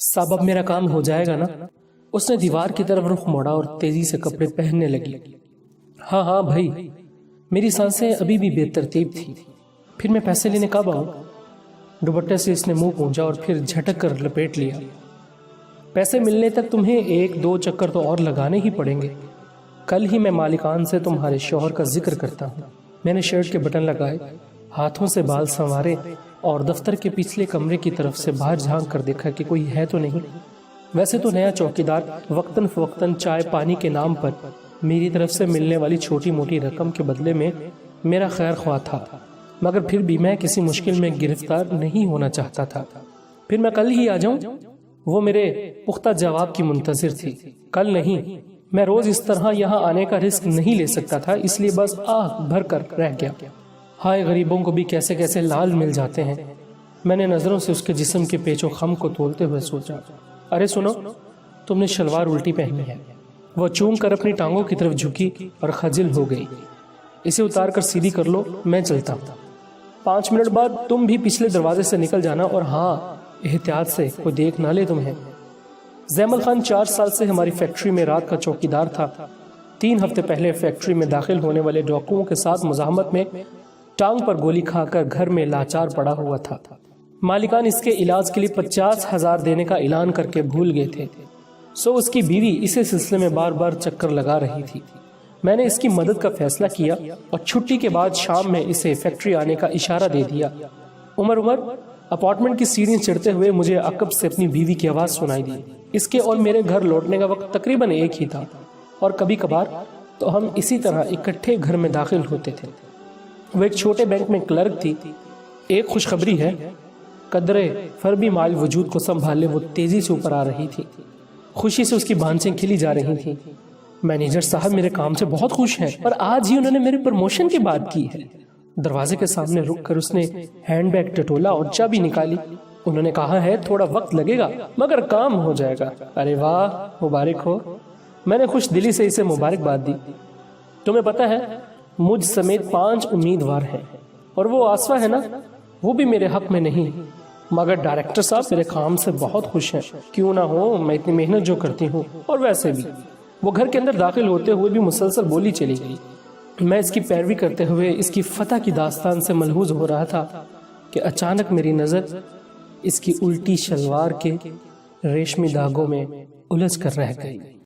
साहब अब मेरा काम हो जाएगा ना? उसने दीवार की तरफ रुख मोड़ा और तेजी से कपड़े पहनने लगी। हाँ हाँ भाई, मेरी सांसें अभी भी बेतरतीब थी। फिर मैं पैसे लेने कब आऊं? दुपट्टे से इसने मुंह पूंछा और फिर झटक कर लपेट लिया। पैसे मिलने तक तुम्हें 1-2 चक्कर तो और लगाने ही पड़ेंगे। कल ही मैं मालिकान से तुम्हारे शौहर का जिक्र करता हूँ। मैंने शर्ट के बटन लगाए, हाथों से बाल संवारे और दफ्तर के पिछले कमरे की तरफ से बाहर झांक कर देखा कि कोई है तो नहीं। वैसे तो नया चौकीदार वक्तन फवक्तन चाय पानी के नाम पर मेरी तरफ से मिलने वाली छोटी मोटी रकम के बदले में मेरा खैर ख्वाह था, मगर फिर भी मैं किसी मुश्किल में गिरफ्तार नहीं होना चाहता था। फिर मैं कल ही आ जाऊं? वो मेरे पुख्ता जवाब की मुंतजिर थी। कल नहीं, मैं रोज इस तरह यहाँ आने का रिस्क नहीं ले सकता था, इसलिए बस आह भर कर रह गया। हाय, गरीबों को भी कैसे कैसे लाल मिल जाते हैं। मैंने नजरों से उसके जिस्म के पेचो खम को तोलते हुए सोचा। अरे सुनो, तुमने शलवार उल्टी पहनी है। वो चूम कर अपनी टांगों की तरफ झुकी और खजिल हो गई। इसे उतार कर सीधी कर लो, मैं चलता हूँ। 5 मिनट बाद तुम भी पिछले दरवाजे से निकल जाना, और हाँ, एहतियात से कोई देख ना ले तुम्हें। जैमल खान 4 साल से हमारी फैक्ट्री में रात का चौकीदार था। 3 हफ्ते पहले फैक्ट्री में दाखिल होने वाले डाकुओं के साथ मुजाहमत में टांग पर गोली खाकर घर में लाचार पड़ा हुआ था। मालिकान इसके इलाज के लिए 50,000 देने का ऐलान करके भूल गए थे। सो उसकी बीवी इसी सिलसिले में बार बार चक्कर लगा रही थी। मैंने इसकी मदद का फैसला किया और छुट्टी के बाद शाम में इसे फैक्ट्री आने का इशारा दे दिया। उमर अपार्टमेंट की सीढ़ियां चढ़ते हुए मुझे अकब से अपनी बीवी की आवाज़ सुनाई दी। इसके और मेरे घर लौटने का वक्त तकरीबन एक ही था, और कभी कभार तो हम इसी तरह इकट्ठे घर में दाखिल होते थे। वो एक छोटे बैंक में क्लर्क थी। एक खुशखबरी है, कदरे फरबी माल वजूद को संभाले वो तेजी से ऊपर आ रही थी। खुशी से उसकी भांसें खिली जा रही थी। मैनेजर साहब मेरे काम से बहुत खुश हैं, और आज ही उन्होंने मेरे प्रमोशन की बात की है। दरवाजे के सामने रुककर उसने हैंडबैग टटोला और चाबी निकाली। उन्होंने कहा है थोड़ा वक्त लगेगा, मगर काम हो जाएगा। अरे वाह, मुबारक हो। मैंने खुश दिली से इसे मुबारकबाद दी। तुम्हें पता है, मुझ समेत 5 उम्मीदवार हैं, और वो आसवा है ना, वो भी मेरे हक में नहीं, मगर डायरेक्टर साहब मेरे काम से बहुत खुश हैं। क्यों ना हो, मैं इतनी मेहनत जो करती हूँ। और वैसे भी वो घर के अंदर दाखिल होते हुए भी मुसलसल बोली चली गई। मैं इसकी पैरवी करते हुए इसकी फतह की दास्तान से मलहूज हो रहा था कि अचानक मेरी नजर इसकी उल्टी शलवार के रेशमी धागों में उलझ कर रह गई।